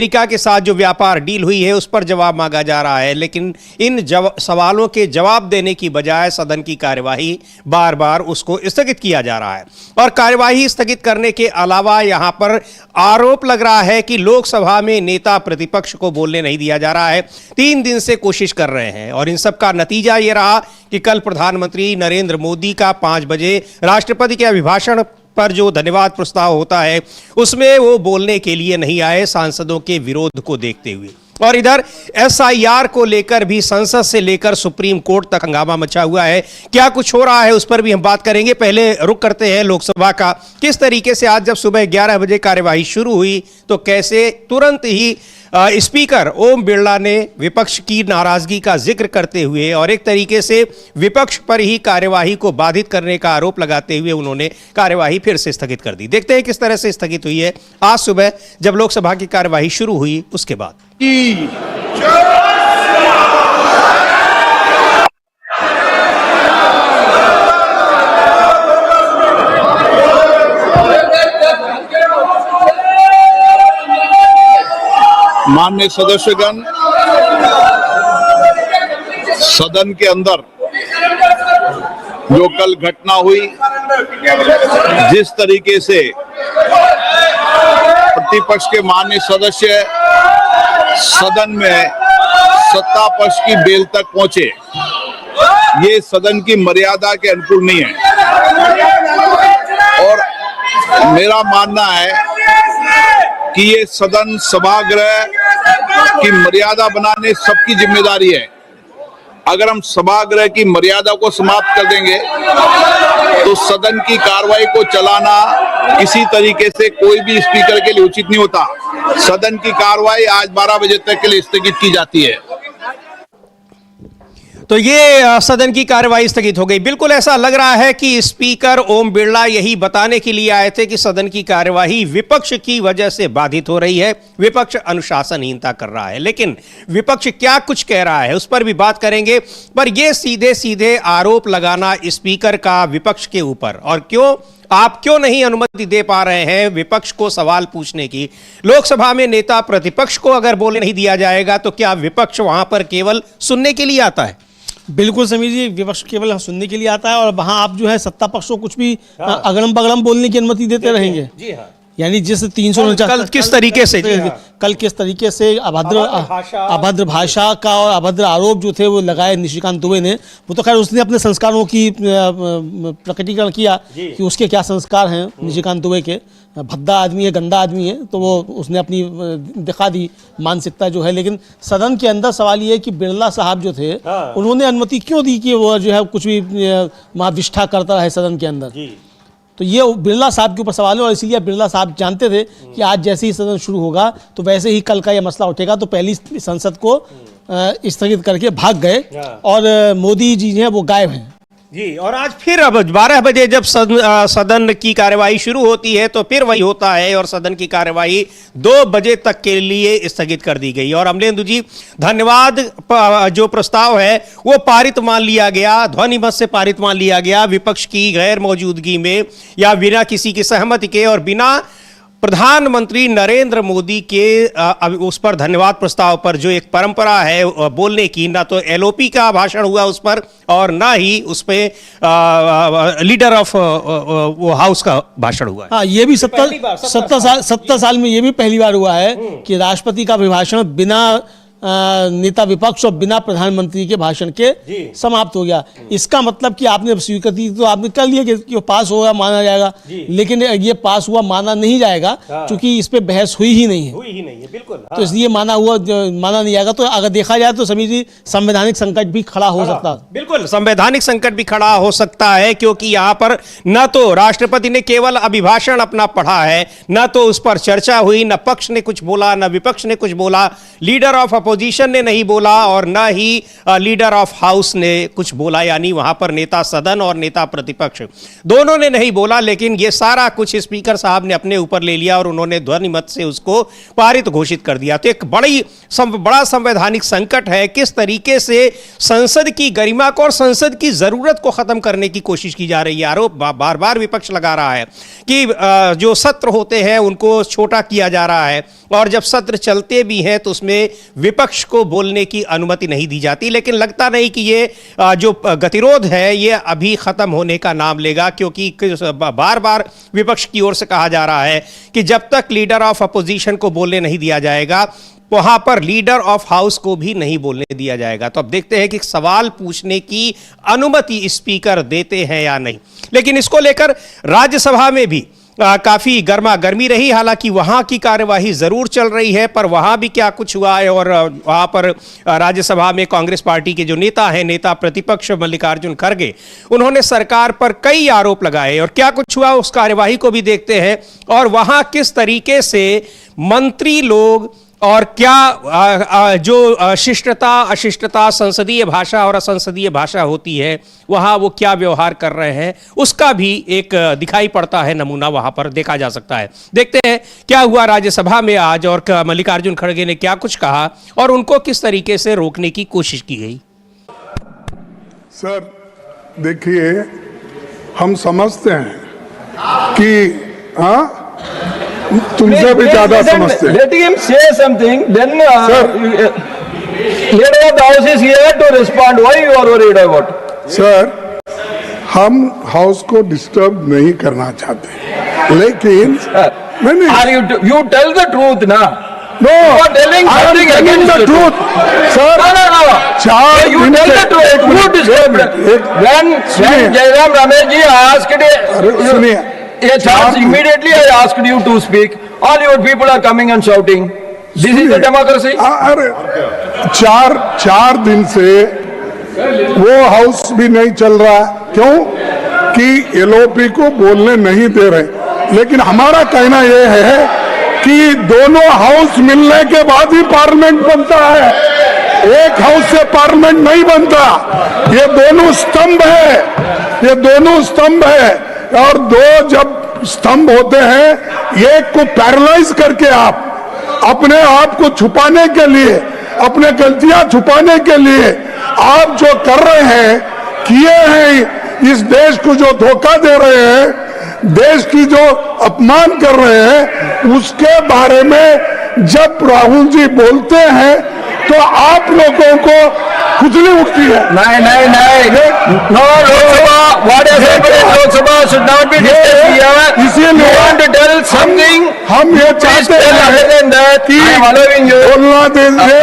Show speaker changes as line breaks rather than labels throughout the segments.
America के साथ जो व्यापार डील हुई है उस पर जवाब मांगा जा रहा है, लेकिन इन सवालों के जवाब देने की बजाय सदन की कार्यवाही बार बार उसको स्थगित किया जा रहा है। और कार्यवाही स्थगित करने के अलावा यहां पर आरोप लग रहा है कि लोकसभा में नेता प्रतिपक्ष को बोलने नहीं दिया जा रहा है। 3 दिन से कोशिश कर रहे हैं और इन सब का नतीजा ये रहा कि कल प्रधानमंत्री नरेंद्र मोदी का 5 बजे राष्ट्रपति के अभिभाषण पर जो धन्यवाद प्रस्ताव होता है उसमें वो बोलने के लिए नहीं आए, सांसदों के विरोध को देखते हुए। और इधर एसआईआर को लेकर भी संसद से लेकर सुप्रीम कोर्ट तक हंगामा मचा हुआ है। क्या कुछ हो रहा है उस पर भी हम बात करेंगे। पहले रुख करते हैं लोकसभा का। किस तरीके से आज जब सुबह 11 बजे कार्यवाही शुरू हुई तो कैसे तुरंत ही स्पीकर ओम बिरला ने विपक्ष की नाराजगी का जिक्र करते हुए और एक तरीके से विपक्ष पर ही कार्यवाही को बाधित करने का आरोप लगाते हुए उन्होंने कार्यवाही फिर से स्थगित कर दी। देखते हैं किस तरह से स्थगित हुई है आज सुबह जब लोकसभा की कार्यवाही शुरू हुई उसके बाद।
माननीय सदस्यगण, सदन के अंदर जो कल घटना हुई, जिस तरीके से प्रतिपक्ष के माननीय सदस्य सदन में सत्ता पक्ष की बेल तक पहुंचे, ये सदन की मर्यादा के अनुकूल नहीं है। और मेरा मानना है कि ये सदन सभागृह की मर्यादा बनाने सबकी जिम्मेदारी है। अगर हम सभागृह की मर्यादा को समाप्त कर देंगे तो सदन की कार्रवाई को चलाना किसी तरीके से कोई भी स्पीकर के लिए उचित नहीं होता। सदन की कार्रवाई आज 12 बजे तक के लिए स्थगित की जाती है।
तो ये सदन की कार्यवाही स्थगित हो गई। बिल्कुल ऐसा लग रहा है कि स्पीकर ओम बिरला यही बताने के लिए आए थे कि सदन की कार्यवाही विपक्ष की वजह से बाधित हो रही है, विपक्ष अनुशासनहीनता कर रहा है। लेकिन विपक्ष क्या कुछ कह रहा है उस पर भी बात करेंगे। पर यह सीधे सीधे आरोप लगाना स्पीकर का विपक्ष के ऊपर, और आप क्यों नहीं अनुमति दे पा रहे हैं विपक्ष को सवाल पूछने की। लोकसभा में नेता प्रतिपक्ष को अगर बोलने नहीं दिया जाएगा तो क्या विपक्ष वहां पर केवल सुनने के लिए आता है?
बिल्कुल समीर जी, विपक्ष केवल सुनने के लिए आता है और वहां आप जो है सत्ता पक्ष को कुछ भी अगड़म बगड़म बोलने की अनुमति देते रहेंगे। जी हाँ। यानी जिस 349
कल किस तरीके से
कल किस तरीके से अभद्र भाषा का और अभद्र आरोप जो थे वो लगाए निशिकांत दुबे ने। वो तो खैर उसने अपने संस्कारों की प्रकटीकरण किया कि उसके क्या संस्कार हैं निशिकांत दुबे के। भद्दा आदमी है, गंदा आदमी है, तो वो उसने अपनी दिखा दी मानसिकता जो है। लेकिन सदन के अंदर सवाल ये है कि बिरला साहब जो थे उन्होंने अनुमति क्यों दी कि वो जो है कुछ भी महाविष्ठा करता है सदन के अंदर। तो ये बिरला साहब के ऊपर सवाल है और इसीलिए बिरला साहब जानते थे कि आज जैसे ही सदन शुरू होगा तो वैसे ही कल का ये मसला उठेगा, तो पहली संसद को स्थगित करके भाग गए और मोदी जी हैं वो गायब हैं
जी। और आज फिर अब 12 बजे जब सदन की कार्यवाही शुरू होती है तो फिर वही होता है और सदन की कार्यवाही 2 बजे तक के लिए स्थगित कर दी गई। और अमलेंदु जी, धन्यवाद जो प्रस्ताव है वो पारित मान लिया गया, ध्वनि मत से पारित मान लिया गया, विपक्ष की गैर मौजूदगी में या बिना किसी की सहमति के और बिना प्रधानमंत्री नरेंद्र मोदी के उस पर धन्यवाद प्रस्ताव पर जो एक परंपरा है बोलने की, ना तो एलओपी का भाषण हुआ उस पर और ना ही उस पर लीडर ऑफ वो हाउस का भाषण हुआ है।
हाँ, ये भी 70 साल में ये भी पहली बार हुआ है कि राष्ट्रपति का अभिभाषण बिना नेता विपक्ष और बिना प्रधानमंत्री के भाषण के समाप्त हो गया। इसका मतलब कि आपने स्वीकृति तो आपने कर लिया कि वो पास होगा माना जाएगा, लेकिन ये पास हुआ माना नहीं जाएगा क्योंकि इस पे बहस हुई ही नहीं है। बिल्कुल। तो इसलिए माना नहीं जाएगा। तो अगर देखा जाए तो समीर जी, संवैधानिक संकट भी खड़ा हो सकता है।
बिल्कुल, संवैधानिक संकट भी खड़ा हो सकता है क्योंकि यहाँ पर न तो राष्ट्रपति ने केवल अभिभाषण अपना पढ़ा है, न तो उस पर चर्चा हुई, न पक्ष ने कुछ बोला न विपक्ष ने कुछ बोला, लीडर ऑफ अपोजिशन ने नहीं बोला और ना ही लीडर ऑफ हाउस ने कुछ बोला। यानी वहां पर नेता सदन और नेता प्रतिपक्ष दोनों ने नहीं बोला, लेकिन यह सारा कुछ स्पीकर साहब ने अपने ऊपर ले लिया और उन्होंने ध्वनि मत से उसको पारित घोषित कर दिया। तो एक बड़ा संवैधानिक संकट है। किस तरीके से संसद की गरिमा को और संसद की जरूरत को खत्म करने की कोशिश की जा रही है। आरोप बार बार विपक्ष लगा रहा है कि जो सत्र होते हैं उनको छोटा किया जा रहा है और जब सत्र चलते भी हैं तो उसमें विपक्ष को बोलने की अनुमति नहीं दी जाती। लेकिन लगता नहीं कि ये जो गतिरोध है ये अभी खत्म होने का नाम लेगा, क्योंकि बार बार विपक्ष की ओर से कहा जा रहा है कि जब तक लीडर ऑफ अपोजिशन को बोलने नहीं दिया जाएगा वहां पर लीडर ऑफ हाउस को भी नहीं बोलने दिया जाएगा। तो अब देखते हैं कि सवाल पूछने की अनुमति स्पीकर देते हैं या नहीं। लेकिन इसको लेकर राज्यसभा में भी काफी गर्मा गर्मी रही। हालांकि वहां की कार्यवाही जरूर चल रही है, पर वहां भी क्या कुछ हुआ है, और वहां पर राज्यसभा में कांग्रेस पार्टी के जो नेता हैं, नेता प्रतिपक्ष मल्लिकार्जुन खड़गे, उन्होंने सरकार पर कई आरोप लगाए, और क्या कुछ हुआ उस कार्यवाही को भी देखते हैं। और वहां किस तरीके से मंत्री लोग और क्या जो शिष्टता अशिष्टता, संसदीय भाषा और असंसदीय भाषा होती है, वहां वो क्या व्यवहार कर रहे हैं, उसका भी एक दिखाई पड़ता है नमूना वहां पर देखा जा सकता है। देखते हैं क्या हुआ राज्यसभा में आज, और मल्लिकार्जुन खड़गे ने क्या कुछ कहा और उनको किस तरीके से रोकने की कोशिश की गई।
सर देखिए, हम समझते हैं कि हाँ तुमसे भी ज्यादा समझते हैं।
Let him say something, then leader of the house is here to respond. Why you are worried about?
Sir, हम हाउस को डिस्टर्ब नहीं करना चाहते, लेकिन नहीं
Are you tell the truth ना?
No,
You are telling something against
the
the
truth, sir.
No.
चार
You
दिन
tell
से
the truth. Who disturbed? When Jairam Ramesh ji asked,
सुनिए,
yes, immediately I asked you to speak. All your people are coming and shouting. This is the democracy.
अरे चार दिन से वो house भी नहीं चल रहा, क्यों कि एलओपी को बोलने नहीं दे रहे। लेकिन हमारा कहना यह है कि दोनों हाउस मिलने के बाद ही पार्लियामेंट बनता है, एक हाउस से पार्लियामेंट नहीं बनता। ये दोनों स्तंभ है, ये दोनों स्तंभ है, और दो जब स्तंभ होते हैं, एक को पैरालाइज करके आप अपने आप को छुपाने के लिए, अपने गलतियां छुपाने के लिए आप जो कर रहे हैं, किए हैं, इस देश को जो धोखा दे रहे हैं, देश की जो अपमान कर रहे हैं, उसके बारे में जब राहुल जी बोलते हैं तो आप लोगों को खुजली उठती है।
नहीं। No, Lok Sabha, what has happened in Lok Sabha should not be discussed here.
इसीलिए
You want to tell something?
हम ये
Please
चाहते
tell other than that.
कि
I am allowing you.
बोलना दीजिए।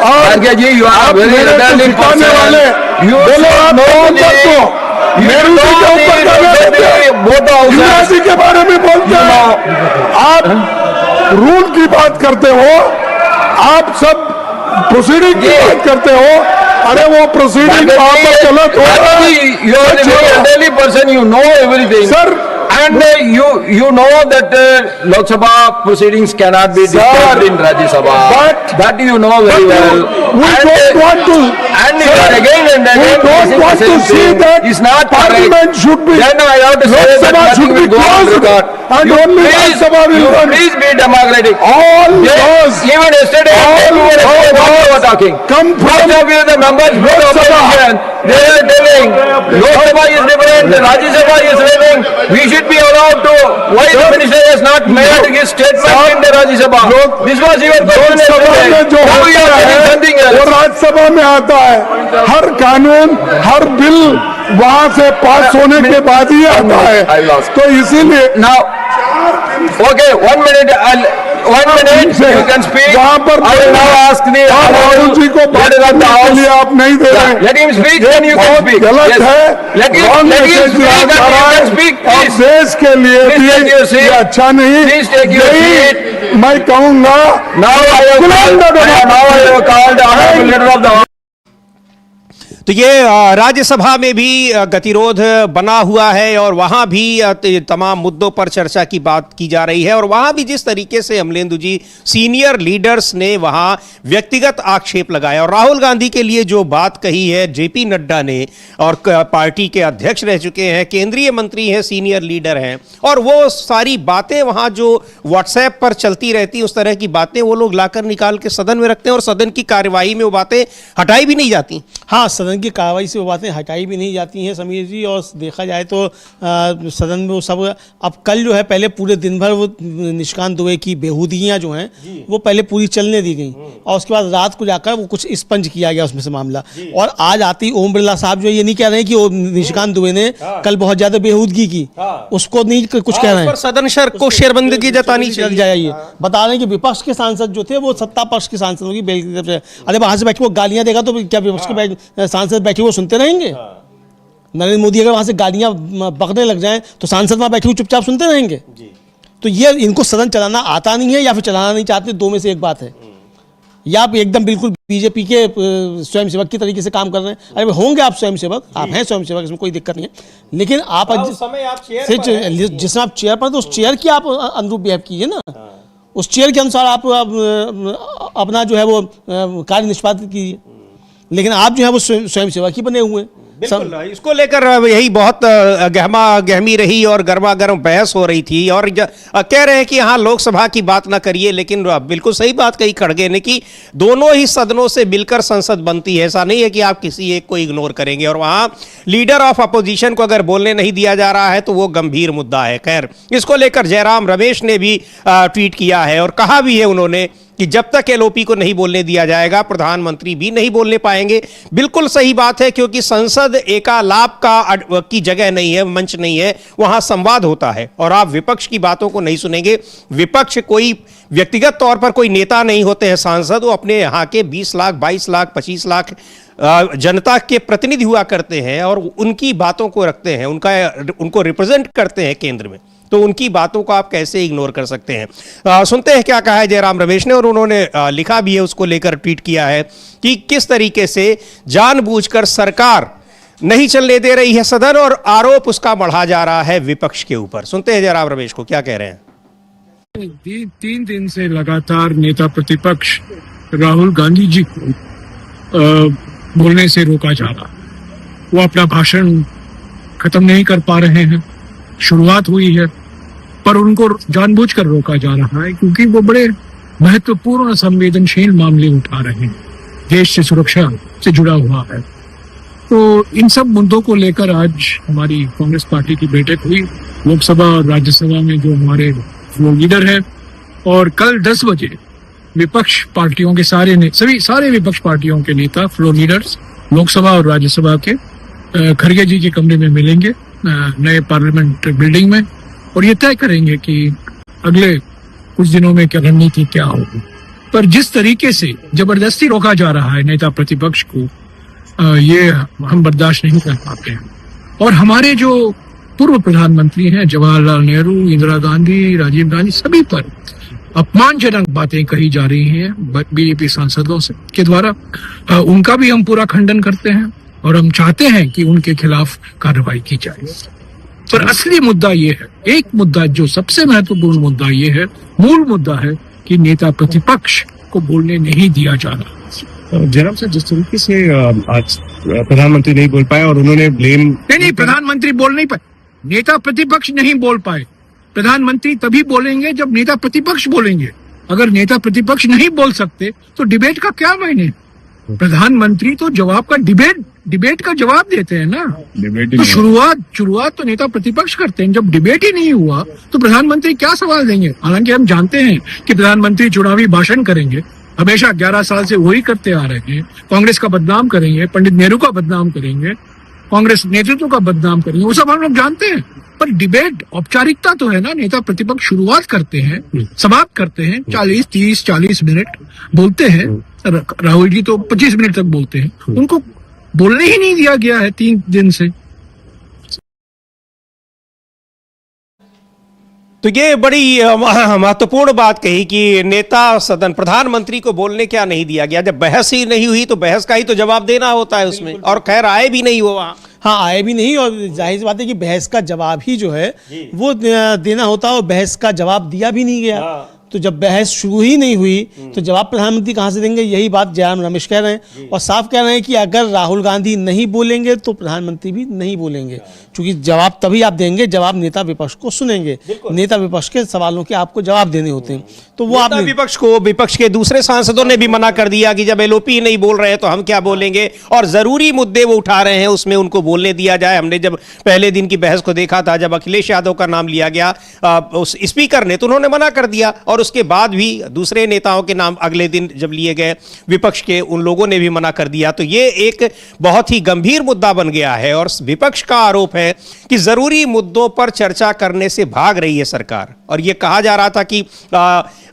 और
Arge ji, you are
आप
very
मेरे को
rebellious
सिखाने
person.
वाले,
You
बोलो
should
आप
know
मोहम्मद
the-
को
You
मेरे
should
के
know
ऊपर
the-
कर देते हैं,
both houses.
युवराजी के बारे में बोलते हैं, आप रूल की बात करते हो, आप सब प्रोसीडिंग की बात करते हो। अरे वो प्रोसीडिंग वहां पर गलत हो रहा है।
You are the very elderly person, you know everything.
Sir,
And you know that Lok Sabha proceedings cannot be disturbed in Rajya Sabha.
But-
that you know very well.
we don't want to,
And you are again and
we
again
don't
saying
want
the
to
same
see
thing.
that
It's not
Parliament
correct.
should be,
Then I have to say
Lok
that
Sabha
nothing
should be
will go on
closed
record.
and only Rajya Sabha will
You
run.
please be democratic.
all those
Even yesterday,
All
what you were talking.
come
Most
from
of you, the members of the
Lok Sabha.
opposition, they are telling Lok Sabha is different, the Rajya Sabha is different. We should be allowed to. Why the minister has not made his statement in the Rajya Sabha? This was your question
Lok Sabha में
yesterday.
जो
Now you
होता
are telling
है
something
वो
else.
Rajya Sabha में आता है। हर कानून, हर bill वहां से पास होने के बाद ही आता
I
है।
lost.
तो इसीलिए
Now, okay, 1 minute. 1 minute. You can speak.
वहां पर
I will now ask the
आप राहुल जी को बात
leader of the
करने के लिए
house.
आप नहीं दे रहे।
Let him speak, then you can
बहुत
speak.
गलत
Yes.
है,
Let him
Wrong
speak,
message
and
दिया जा रहा
you
है।
can speak,
और
please.
देश के लिए
Please
भी
take your seat.
ये अच्छा नहीं।
Please take your
यही
seat.
मैं कहूँगा।
Now I have called honorable leader of the house.
तो ये राज्यसभा में भी गतिरोध बना हुआ है, और वहां भी तमाम मुद्दों पर चर्चा की बात की जा रही है। और वहां भी जिस तरीके से अमलेंदु जी, सीनियर लीडर्स ने वहां व्यक्तिगत आक्षेप लगाया, और राहुल गांधी के लिए जो बात कही है जेपी नड्डा ने, और पार्टी के अध्यक्ष रह चुके हैं, केंद्रीय मंत्री हैं, सीनियर लीडर हैं, और वो सारी बातें वहां जो व्हाट्सएप पर चलती रहती, उस तरह की बातें वो लोग लाकर निकाल के सदन में रखते हैं, और सदन की कार्यवाही में वो बातें हटाई भी नहीं जाती।
हाँ, सदन सदन की कार्रवाई से वो बातें हटाई भी नहीं जाती हैं समीर जी। और देखा जाए तो सदन में वो सब अब कल जो है पहले पूरे दिन भर वो निशिकांत दुबे की बेहूदियाँ जो हैं वो पहले पूरी चलने दी गई और उसके बाद रात को जाकर वो कुछ स्पंज किया गया उसमें से मामला। और आज आते ही ओम बिरला साहब जो ये नहीं कह रहे हैं कि वो निशिकांत दुबे ने कल बहुत ज्यादा बेहूदगी की, उसको नहीं कुछ कह रहे हैं।
सदन शर को शेरबंदगी जतानी
लग जाइए। बता रहे हैं कि विपक्ष के सांसद जो थे वो सत्ता पक्ष के सांसदों की बेल की तरफ से, अरे वहां से बैठ के वो गालियां देगा तो क्या विपक्ष के सांसद बैठे वो सुनते रहेंगे? नरेंद्र मोदी अगर वहां से गालियां बकने लग जाएं तो सांसद वहां बैठे हुए चुपचाप सुनते रहेंगे? तो ये इनको सदन चलाना आता नहीं है या फिर चलाना नहीं चाहते, दो में से एक बात है। या आप एकदम बिल्कुल बीजेपी के स्वयंसेवक की तरीके से काम कर रहे हैं। अरे होंगे आप स्वयंसेवक, आप हैं स्वयंसेवक, इसमें कोई दिक्कत नहीं है, लेकिन आप जिसमें आप चेयर पर तो उस चेयर की आप अनुरूप बिहेव कीजिए ना, उस चेयर के अनुसार आप अपना जो है वो कार्य निष्पादित कीजिए। लेकिन आप जो है वो स्वयंसेवक ही बने हुए हैं।
बिल्कुल, इसको लेकर यही बहुत गहमा गहमी रही और गर्मा गर्म बहस हो रही थी और कह रहे हैं कि हाँ लोकसभा की बात ना करिए, लेकिन बिल्कुल सही बात कही खड़गे ने कि दोनों ही सदनों से मिलकर संसद बनती है। ऐसा नहीं है कि आप किसी एक को इग्नोर करेंगे और वहाँ लीडर ऑफ अपोजिशन को अगर बोलने नहीं दिया जा रहा है तो वो गंभीर मुद्दा है। खैर, इसको लेकर जयराम रमेश ने भी ट्वीट किया है और कहा भी है उन्होंने कि जब तक एलओपी को नहीं बोलने दिया जाएगा प्रधानमंत्री भी नहीं बोलने पाएंगे। बिल्कुल सही बात है, क्योंकि संसद एकालाप की जगह नहीं है, मंच नहीं है, वहां संवाद होता है और आप विपक्ष की बातों को नहीं सुनेंगे। विपक्ष कोई व्यक्तिगत तौर पर कोई नेता नहीं होते हैं सांसद, वो अपने यहाँ के 20 लाख 22 लाख 25 लाख जनता के प्रतिनिधि हुआ करते हैं और उनकी बातों को रखते हैं, उनको रिप्रेजेंट करते हैं केंद्र में। तो उनकी बातों को आप कैसे इग्नोर कर सकते हैं? सुनते हैं क्या कहा है जयराम रमेश ने और उन्होंने लिखा भी है, उसको लेकर ट्वीट किया है कि किस तरीके से जानबूझकर सरकार नहीं चलने दे रही है सदन और आरोप उसका बढ़ा जा रहा है विपक्ष के ऊपर। सुनते हैं जयराम रमेश को क्या कह रहे हैं।
3 दिन से लगातार नेता प्रतिपक्ष राहुल गांधी जी को बोलने से रोका जा रहा, वो अपना भाषण खत्म नहीं कर पा रहे हैं। शुरुआत हुई है पर उनको जानबूझकर रोका जा रहा है क्योंकि वो बड़े महत्वपूर्ण संवेदनशील मामले उठा रहे हैं, देश से सुरक्षा से जुड़ा हुआ है। तो इन सब मुद्दों को लेकर आज हमारी कांग्रेस पार्टी की बैठक हुई लोकसभा और राज्यसभा में, जो हमारे फ्लोर लीडर है, और कल 10 बजे विपक्ष पार्टियों के सारे विपक्ष पार्टियों के नेता फ्लोर लीडर्स लोकसभा और राज्यसभा के खड़गे जी के कमरे में मिलेंगे नए पार्लियामेंट बिल्डिंग में और ये तय करेंगे कि अगले कुछ दिनों में क्या रणनीति क्या होगी। पर जिस तरीके से जबरदस्ती रोका जा रहा है नेता प्रतिपक्ष को, ये हम बर्दाश्त नहीं कर पाते हैं। और हमारे जो पूर्व प्रधानमंत्री हैं जवाहरलाल नेहरू, इंदिरा गांधी, राजीव गांधी, सभी पर अपमानजनक बातें कही जा रही हैं बीजेपी सांसदों से के द्वारा, उनका भी हम पूरा खंडन करते हैं और हम चाहते हैं कि उनके खिलाफ कार्रवाई की जाए। पर असली मुद्दा ये है, एक मुद्दा जो सबसे महत्वपूर्ण मुद्दा ये है, मूल मुद्दा है कि नेता प्रतिपक्ष को बोलने नहीं दिया जा रहा।
जयराम सर, जिस तरीके से आज प्रधानमंत्री नहीं बोल पाए और उन्होंने ब्लेम
नहीं, प्रधानमंत्री बोल नहीं पाए, नेता प्रतिपक्ष नहीं बोल पाए। प्रधानमंत्री तभी बोलेंगे जब नेता प्रतिपक्ष बोलेंगे। अगर नेता प्रतिपक्ष नहीं बोल सकते तो डिबेट का क्या मायने? प्रधानमंत्री तो डिबेट का जवाब देते हैं ना। तो शुरुआत तो नेता प्रतिपक्ष करते हैं। जब डिबेट ही नहीं हुआ तो प्रधानमंत्री क्या सवाल देंगे? हालांकि हम जानते हैं कि प्रधानमंत्री चुनावी भाषण करेंगे, हमेशा 11 साल से वही करते आ रहे हैं। कांग्रेस का बदनाम करेंगे, पंडित नेहरू का बदनाम करेंगे, कांग्रेस नेतृत्व का बदनाम करेंगे, वो सब हम लोग जानते हैं। पर डिबेट औपचारिकता तो है ना। नेता प्रतिपक्ष शुरुआत करते हैं, समाप्त करते हैं, 40 मिनट बोलते हैं। राहुल जी तो 25 मिनट तक बोलते हैं, उनको बोलने ही नहीं दिया गया है 3 दिन से।
तो ये बड़ी महत्वपूर्ण बात कही कि नेता सदन प्रधानमंत्री को बोलने क्या नहीं दिया गया। जब बहस ही नहीं हुई तो बहस का ही तो जवाब देना होता है उसमें, और खैर आए भी नहीं वो वहां।
हाँ, आए भी नहीं और जाहिर सी बात है कि बहस का जवाब ही जो है वो देना होता है और बहस का जवाब दिया भी नहीं गया। तो जब बहस शुरू ही नहीं हुई तो जवाब प्रधानमंत्री कहां से देंगे? यही बात जयराम रमेश कह रहे हैं और साफ कह रहे हैं कि अगर राहुल गांधी नहीं बोलेंगे तो प्रधानमंत्री भी नहीं बोलेंगे, क्योंकि जवाब तभी आप देंगे जवाब नेता विपक्ष को सुनेंगे। नेता विपक्ष के सवालों के आपको जवाब देने होते हैं, तो वो आप
विपक्ष के दूसरे सांसदों ने भी मना कर दिया कि जब एलओपी नहीं बोल रहे हैं तो हम क्या बोलेंगे, और जरूरी मुद्दे वो उठा रहे हैं उसमें उनको बोलने दिया जाए। हमने जब पहले दिन की बहस को देखा था, जब अखिलेश यादव का नाम लिया गया उस स्पीकर ने, तो उन्होंने मना कर दिया, और उसके बाद भी दूसरे नेताओं के नाम अगले दिन जब लिए गए विपक्ष के, उन लोगों ने भी मना कर दिया। तो ये एक बहुत ही गंभीर मुद्दा बन गया है और विपक्ष का आरोप है कि जरूरी मुद्दों पर चर्चा करने से भाग रही है सरकार। और ये कहा जा रहा था कि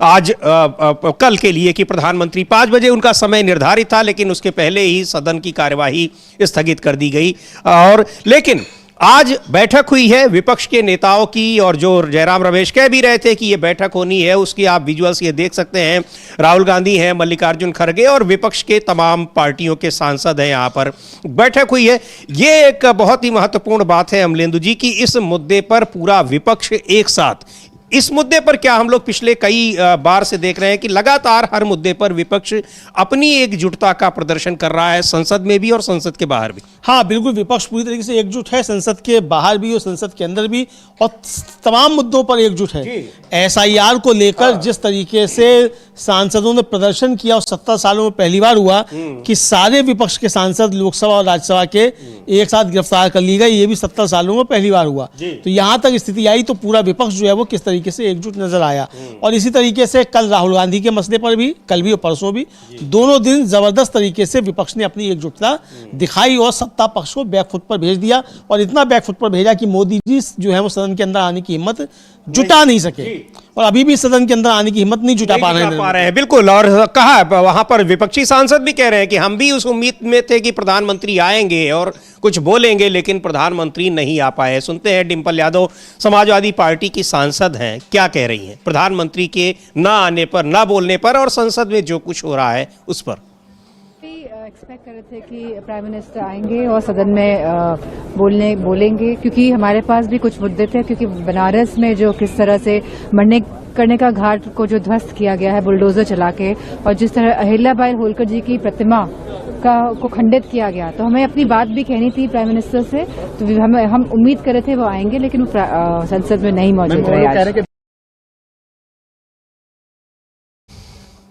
आज कल के लिए कि प्रधानमंत्री 5 बजे उनका समय निर्धारित था, लेकिन उसके पहले ही सदन की कार्यवाही स्थगित कर दी गई। और लेकिन आज बैठक हुई है विपक्ष के नेताओं की, और जो जयराम रमेश कह भी रहे थे कि ये बैठक होनी है, उसकी आप विजुअल्स ये देख सकते हैं। राहुल गांधी हैं, मल्लिकार्जुन खड़गे और विपक्ष के तमाम पार्टियों के सांसद हैं, यहाँ पर बैठक हुई है। ये एक बहुत ही महत्वपूर्ण बात है अमलेंदु जी की इस मुद्दे पर पूरा विपक्ष एक साथ, इस मुद्दे पर क्या हम लोग पिछले कई बार से देख रहे हैं कि लगातार हर मुद्दे पर विपक्ष अपनी एकजुटता का प्रदर्शन कर रहा है, संसद में भी और संसद के बाहर भी।
हाँ बिल्कुल, विपक्ष पूरी तरीके से एकजुट है, संसद के बाहर भी और संसद के अंदर भी, और तमाम मुद्दों पर एकजुट है। एसआईआर को लेकर जिस तरीके से सांसदों ने प्रदर्शन किया और 70 सालों में पहली बार हुआ कि सारे विपक्ष के सांसद लोकसभा और राज्यसभा के एक साथ गिरफ्तार कर ली गई, ये भी 70 सालों में पहली बार हुआ। तो यहाँ तक स्थिति आई तो पूरा विपक्ष जो है वो किस तरीके से एकजुट नजर आया। और इसी तरीके से कल राहुल गांधी के मसले पर भी, कल भी और परसों भी, दोनों दिन जबरदस्त तरीके से विपक्ष ने अपनी एकजुटता दिखाई और सत्ता पक्ष को बैकफुट पर भेज दिया, और इतना बैकफुट पर भेजा कि मोदी जी जो है वो सदन के अंदर आने की हिम्मत जुटा नहीं सके, और अभी भी सदन के अंदर आने की हिम्मत नहीं जुटा पा रहे हैं।
बिल्कुल, और कहा वहां पर विपक्षी सांसद भी कह रहे हैं कि हम भी उस उम्मीद में थे कि प्रधानमंत्री आएंगे और कुछ बोलेंगे, लेकिन प्रधानमंत्री नहीं आ पाए। सुनते हैं डिंपल यादव, समाजवादी पार्टी की सांसद हैं, क्या कह रही हैं प्रधानमंत्री के ना आने पर, ना बोलने पर और संसद में जो कुछ हो रहा है उस पर।
एक्सपेक्ट कर रहे थे कि प्राइम मिनिस्टर आएंगे और सदन में बोलेंगे, क्योंकि हमारे पास भी कुछ मुद्दे थे, क्योंकि बनारस में जो किस तरह से मणिकर्णिका का घाट को जो ध्वस्त किया गया है बुलडोजर चला के, और जिस तरह अहिल्याबाई होलकर जी की प्रतिमा को खंडित किया गया, तो हमें अपनी बात भी कहनी थी प्राइम मिनिस्टर से। तो हम उम्मीद कर रहे थे वो आएंगे, लेकिन वो संसद में नहीं मौजूद रहे।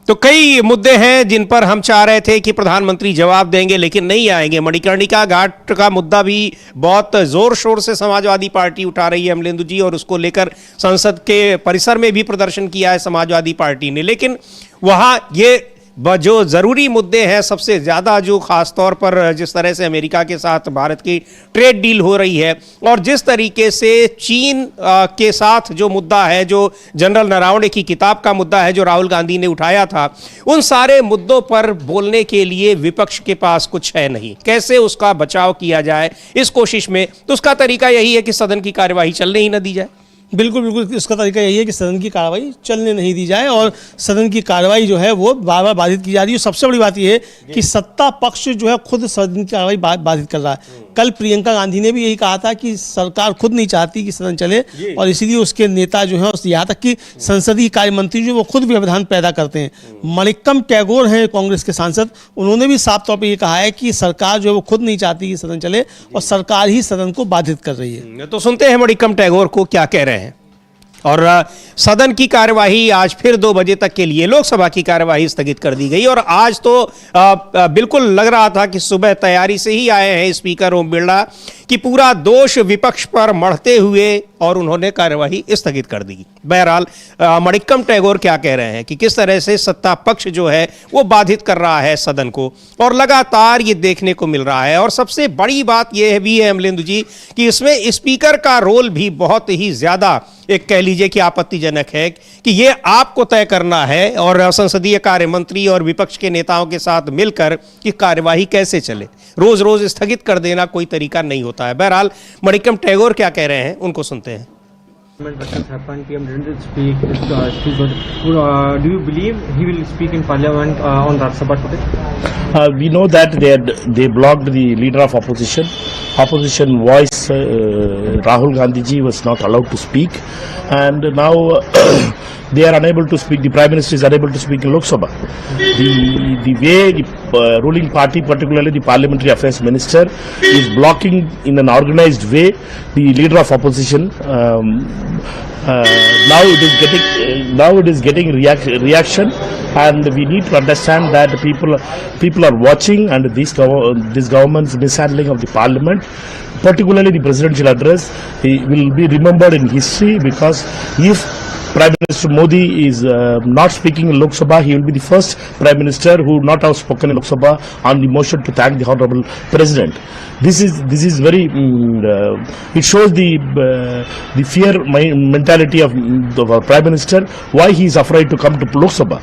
तो कई मुद्दे हैं जिन पर हम चाह रहे थे कि प्रधानमंत्री जवाब देंगे, लेकिन नहीं आएंगे। मणिकर्णिका घाट का मुद्दा भी बहुत जोर शोर से समाजवादी पार्टी उठा रही है अमलेंदु जी, और उसको लेकर संसद के परिसर में भी प्रदर्शन किया है समाजवादी पार्टी ने। लेकिन वहां ये जो जरूरी मुद्दे हैं, सबसे ज्यादा जो खास तौर पर जिस तरह से अमेरिका के साथ भारत की ट्रेड डील हो रही है, और जिस तरीके से चीन के साथ जो मुद्दा है, जो जनरल नरावणे की किताब का मुद्दा है जो राहुल गांधी ने उठाया था, उन सारे मुद्दों पर बोलने के लिए विपक्ष के पास कुछ है नहीं। कैसे उसका बचाव किया जाए इस कोशिश में, तो उसका तरीका यही है कि सदन की कार्यवाही चलने ही न दी जाए।
बिल्कुल बिल्कुल, इसका तरीका यही है कि सदन की कार्रवाई चलने नहीं दी जाए, और सदन की कार्रवाई जो है वो बार बार बाधित की जा रही है। सबसे बड़ी बात यह है कि सत्ता पक्ष जो है खुद सदन की कार्रवाई बाधित कर रहा है। कल प्रियंका गांधी ने भी यही कहा था कि सरकार खुद नहीं चाहती कि सदन चले, और इसीलिए उसके नेता जो है, यहाँ तक कि संसदीय कार्य मंत्री जो वो खुद व्यवधान पैदा करते हैं। मणिक्कम टैगोर हैं कांग्रेस के सांसद, उन्होंने भी साफ तौर पर यह कहा है कि सरकार जो है वो खुद नहीं चाहती कि सदन चले, और सरकार ही सदन को बाधित कर रही है।
तो सुनते हैं मणिक्कम टैगोर को क्या कह रहे हैं। और सदन की कार्यवाही आज फिर 2 बजे तक के लिए लोकसभा की कार्यवाही स्थगित कर दी गई, और आज तो बिल्कुल लग रहा था कि सुबह तैयारी से ही आए हैं स्पीकर ओम बिरला कि पूरा दोष विपक्ष पर मढ़ते हुए, और उन्होंने कार्यवाही स्थगित कर दी। बहरहाल मणिक्कम टैगोर क्या कह रहे हैं कि किस तरह से सत्ता पक्ष जो है वो बाधित कर रहा है सदन को, और लगातार ये देखने को मिल रहा है। और सबसे बड़ी बात यह भी है अमलेंदु जी कि इसमें स्पीकर का रोल भी बहुत ही ज्यादा, एक कह लीजिए कि आपत्तिजनक है कि ये आपको तय करना है और संसदीय कार्य मंत्री और विपक्ष के नेताओं के साथ मिलकर कि कार्यवाही कैसे चले। रोज रोज स्थगित कर देना कोई तरीका नहीं होता है। बहरहाल मणिक्कम टैगोर क्या कह रहे हैं उनको सुनते हैं।
What has happened? PM didn't speak. Do you believe he will speak in Parliament on Rajya Sabha today?
We know that they blocked the leader of opposition. Opposition voice Rahul Gandhi ji was not allowed to speak, and now they are unable to speak. The Prime Minister is unable to speak in Lok Sabha. The way the ruling party, particularly the Parliamentary Affairs Minister, is blocking in an organized way the leader of opposition. Now it is getting reaction, and we need to understand that people are watching, and this government's mishandling of the Parliament, particularly the presidential address, will be remembered in history, because if Prime Minister Modi is not speaking in Lok Sabha, he will be the first Prime Minister who not have spoken in Lok Sabha on the motion to thank the Honorable President. This is very it shows the fear mentality of our Prime Minister, why he is afraid to come to Lok Sabha.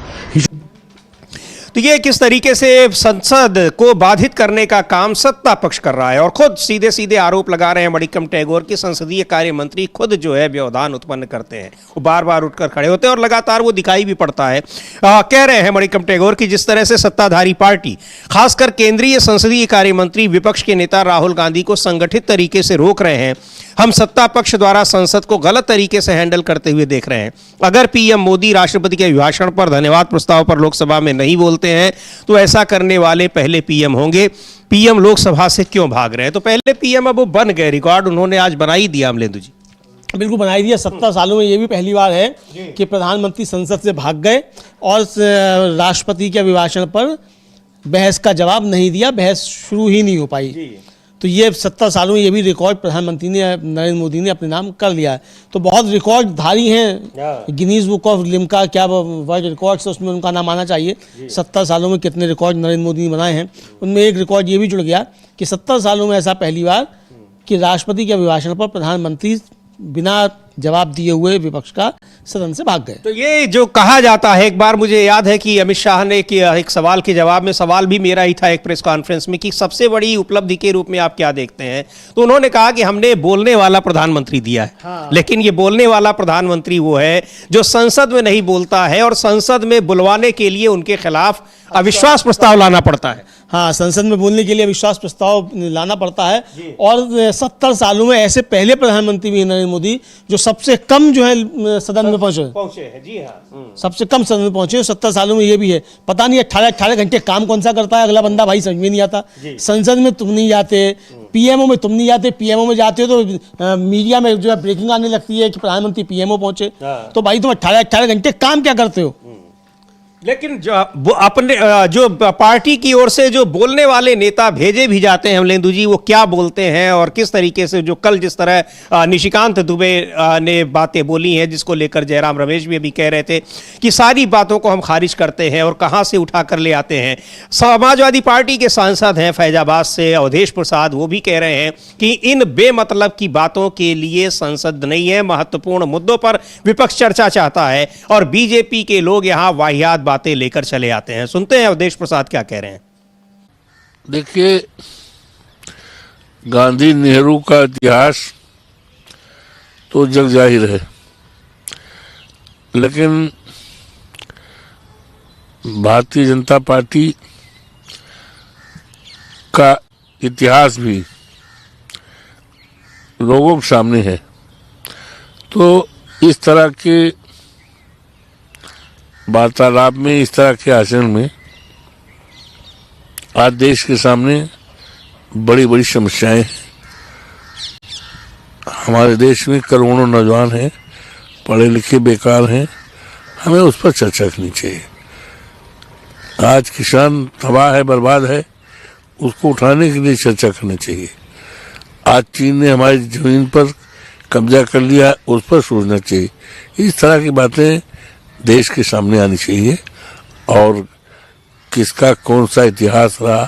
तो ये किस तरीके से संसद को बाधित करने का काम सत्ता पक्ष कर रहा है, और खुद सीधे सीधे आरोप लगा रहे हैं मणिकम टैगोर की संसदीय कार्य मंत्री खुद जो है व्यवधान उत्पन्न करते हैं, वो बार बार उठकर खड़े होते हैं और लगातार वो दिखाई भी पड़ता है। कह रहे हैं मणिकम टैगोर कि जिस तरह से सत्ताधारी पार्टी, खासकर केंद्रीय संसदीय कार्य मंत्री विपक्ष के नेता राहुल गांधी को संगठित तरीके से रोक रहे हैं, हम सत्ता पक्ष द्वारा संसद को गलत तरीके से हैंडल करते हुए देख रहे हैं। अगर पीएम मोदी राष्ट्रपति के अभिभाषण पर, धन्यवाद प्रस्ताव पर लोकसभा में नहीं बोलते हैं तो ऐसा करने वाले पहले पीएम होंगे। पीएम लोकसभा से क्यों भाग रहे हैं? तो पहले पीएम अब वो बन गए, रिकॉर्ड उन्होंने आज बना ही दिया। अमलेंदु जी
बिल्कुल बनाई दिया। 70 सालों में ये भी पहली बार है कि प्रधानमंत्री संसद से भाग गए और राष्ट्रपति के अभिभाषण पर बहस का जवाब नहीं दिया, बहस शुरू ही नहीं हो पाई। तो ये 70 सालों में ये भी रिकॉर्ड प्रधानमंत्री ने, नरेंद्र मोदी ने अपने नाम कर लिया है। तो बहुत रिकॉर्डधारी हैं, गिनीज बुक ऑफ लिम्का क्या वर्ल्ड रिकॉर्ड्स, उसमें उनका नाम आना चाहिए। 70 सालों में कितने रिकॉर्ड नरेंद्र मोदी ने बनाए हैं, उनमें एक रिकॉर्ड ये भी जुड़ गया कि 70 सालों में ऐसा पहली बार कि राष्ट्रपति के अभिभाषण पर प्रधानमंत्री बिना जवाब दिए हुए विपक्ष का सदन से भाग गए।
तो ये जो कहा जाता है, एक बार मुझे याद है कि अमित शाह ने एक सवाल के जवाब में, सवाल भी मेरा ही था एक प्रेस कॉन्फ्रेंस में, कि सबसे बड़ी उपलब्धि के रूप में आप क्या देखते हैं, तो उन्होंने कहा कि हमने बोलने वाला प्रधानमंत्री दिया है। हाँ। लेकिन ये बोलने वाला प्रधानमंत्री वो है जो संसद में नहीं बोलता है, और संसद में बुलवाने के लिए उनके खिलाफ अविश्वास प्रस्ताव लाना पड़ता है।
हाँ, संसद में बोलने के लिए अविश्वास प्रस्ताव लाना पड़ता है। और 70 सालों में ऐसे पहले प्रधानमंत्री भी नरेंद्र मोदी जो सबसे कम जो है सदन में पहुंचे हैं। जी हाँ, सबसे कम सदन में पहुंचे 70 सालों में। ये भी है, पता नहीं 18 घंटे काम कौन सा करता है अगला बंदा, भाई समझ में नहीं आता। संसद में तुम नहीं जाते, पीएमओ में तुम नहीं जाते, पीएमओ में जाते हो तो मीडिया में जो है ब्रेकिंग आने लगती है कि प्रधानमंत्री पीएमओ पहुंचे। तो भाई तुम 18 घंटे काम क्या करते हो?
लेकिन जो पार्टी की ओर से जो बोलने वाले नेता भेजे भी जाते हैं अमलेंदु जी, वो क्या बोलते हैं और किस तरीके से, जो कल जिस तरह निशिकांत दुबे ने बातें बोली हैं, जिसको लेकर जयराम रमेश भी अभी कह रहे थे कि सारी बातों को हम खारिज करते हैं और कहां से उठा कर ले आते हैं। समाजवादी पार्टी के सांसद हैं फैजाबाद से अवधेश प्रसाद, वो भी कह रहे हैं कि इन बेमतलब की बातों के लिए संसद नहीं है, महत्वपूर्ण मुद्दों पर विपक्ष चर्चा चाहता है और बीजेपी के लोग यहां वाहियात बातें लेकर चले आते हैं। सुनते हैं अवधेश प्रसाद क्या कह रहे हैं।
देखिए, गांधी नेहरू का इतिहास तो जग जाहिर है, लेकिन भारतीय जनता पार्टी का इतिहास भी लोगों के सामने है। तो इस तरह के वार्तालाप में, इस तरह के आचरण में आज देश के सामने बड़ी बड़ी समस्याएं हैं। हमारे देश में करोड़ों नौजवान हैं, पढ़े लिखे बेकार हैं, हमें उस पर चर्चा करनी चाहिए। आज किसान तबाह है, बर्बाद है, उसको उठाने के लिए चर्चा करनी चाहिए। आज चीन ने हमारी जमीन पर कब्जा कर लिया, उस पर सोचना चाहिए। इस तरह की बातें देश के सामने आनी चाहिए, और किसका कौन सा इतिहास रहा,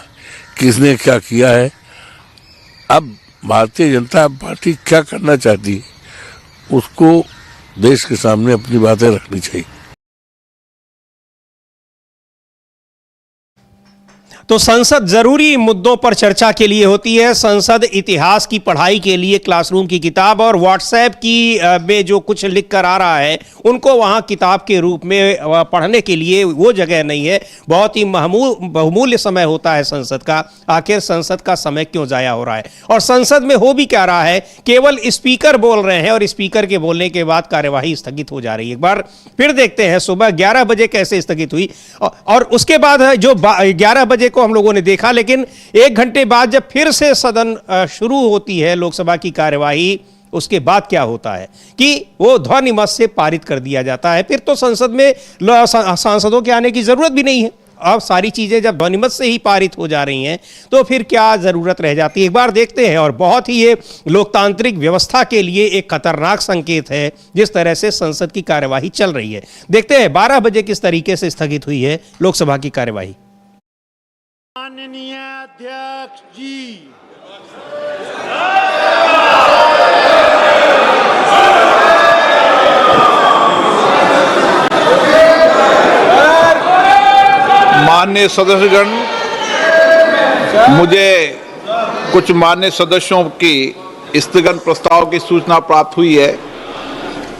किसने क्या किया है, अब भारतीय जनता पार्टी क्या करना चाहती है, उसको देश के सामने अपनी बातें रखनी चाहिए।
तो संसद जरूरी मुद्दों पर चर्चा के लिए होती है। संसद इतिहास की पढ़ाई के लिए क्लासरूम की किताब और व्हाट्सएप की में जो कुछ लिख कर आ रहा है उनको वहां किताब के रूप में पढ़ने के लिए वो जगह नहीं है। बहुत ही बहुमूल्य समय होता है संसद का। आखिर संसद का समय क्यों जाया हो रहा है और संसद में हो भी क्या रहा है? केवल स्पीकर बोल रहे हैं और स्पीकर के बोलने के बाद कार्यवाही स्थगित हो जा रही है। एक बार फिर देखते हैं सुबह 11 बजे कैसे स्थगित हुई और उसके बाद जो 11 बजे को हम लोगों ने देखा, लेकिन 1 घंटे बाद जब फिर से सदन शुरू होती है लोकसभा की कार्यवाही, उसके बाद क्या होता है कि वो ध्वनिमत से पारित कर दिया जाता है। फिर तो संसद में सांसदों के आने की जरूरत भी नहीं है। अब सारी चीजें जब ध्वनिमत से ही पारित हो जा रही हैं तो फिर क्या जरूरत रह जाती है? एक बार देखते हैं। और बहुत ही ये लोकतांत्रिक व्यवस्था के लिए एक खतरनाक संकेत है जिस तरह से संसद की कार्यवाही चल रही है। देखते हैं 12 बजे किस तरीके से स्थगित हुई है लोकसभा की कार्यवाही।
माननीय अध्यक्ष जी,
माननीय सदस्यगण, मुझे कुछ माननीय सदस्यों की स्थगन प्रस्ताव की सूचना प्राप्त हुई है।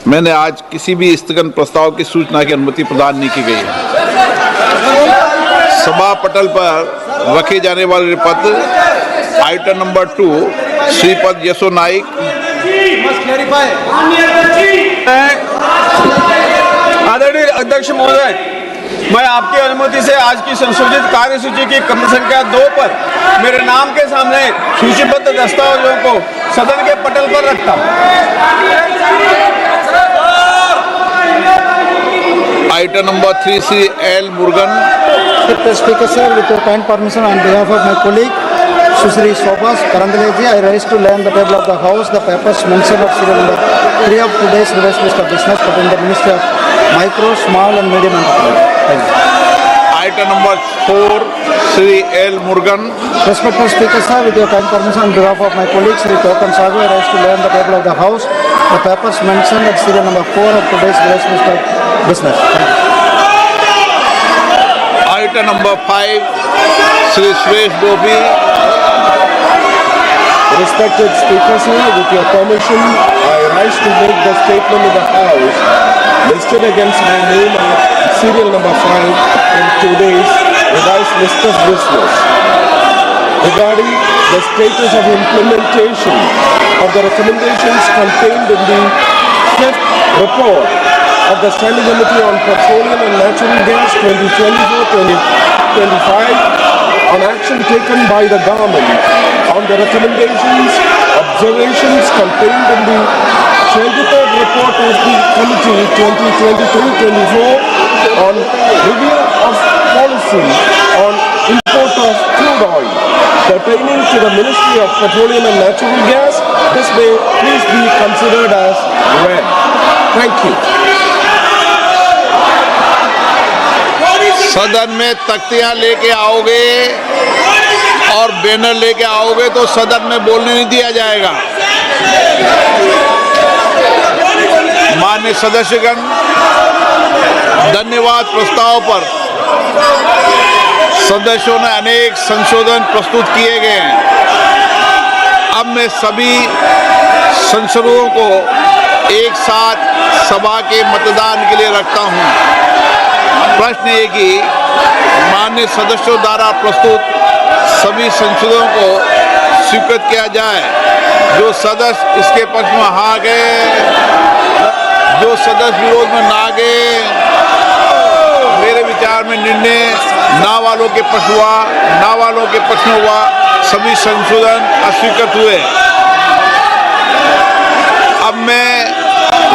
मैंने आज किसी भी स्थगन प्रस्ताव की सूचना की अनुमति प्रदान नहीं की गई है। सभा पटल पर रखे जाने वाले पत्र आइटम नंबर 2 श्रीपद यशो नाइक,
आदरणीय अध्यक्ष महोदय, मैं आपकी अनुमति से आज की संशोधित कार्यसूची की क्रम संख्या 2 पर मेरे नाम के सामने सूचीबद्ध दस्तावेजों को सदन के पटल पर रखता हूं।
Item number 3 Shri L Murugan.
Speaker sir, with your kind permission, on behalf of my colleague Sushri Shobhas Karandaleji, I rise to lay on the table of the House the papers mentioned of serial number 3 of today's revised list of business pertaining to the Ministry of Micro, Small and Medium Enterprise. Thank you.
Item number 4 Shri L Murugan.
Respected Speaker sir, with your kind permission, on behalf of my colleague Shri Tokan Sagu, I rise to lay on the table of the House the papers mentioned at serial number 4 of today's revised list of business. Thank you.
Item number 5 Shri Suresh Gopi.
Respected Speaker sir, with your permission, I rise to make the statement of the House listed against my name on serial number 5 in today's revised list of business regarding the status of implementation of the recommendations contained in the 5th report of the Standing Committee on Petroleum and Natural Gas 2024-2025 on action taken by the government on the recommendations, observations contained in the 23rd report of the Committee 2023-24 on review of policy on import of crude oil pertaining to the Ministry of Petroleum and Natural Gas. This may please be considered as read. Thank you.
सदन में तख्तियां लेके आओगे और banner लेके आओगे तो सदन में बोलने नहीं दिया जाएगा। माननीय सदस्यगण, धन्यवाद प्रस्ताव पर सदस्यों ने अनेक संशोधन प्रस्तुत किए गए हैं। अब मैं सभी संशोधनों को एक साथ सभा के मतदान के लिए रखता हूं। प्रश्न ये कि माननीय सदस्यों द्वारा प्रस्तुत सभी संशोधनों को स्वीकृत किया जाए। जो सदस्य इसके पक्ष में हाँ गए, जो सदस्य विरोध में ना गए, मेरे विचार में निर्णय ना वालों के पक्ष हुआ, ना वालों के पक्ष में हुआ, सभी संशोधन अस्वीकृत हुए। अब मैं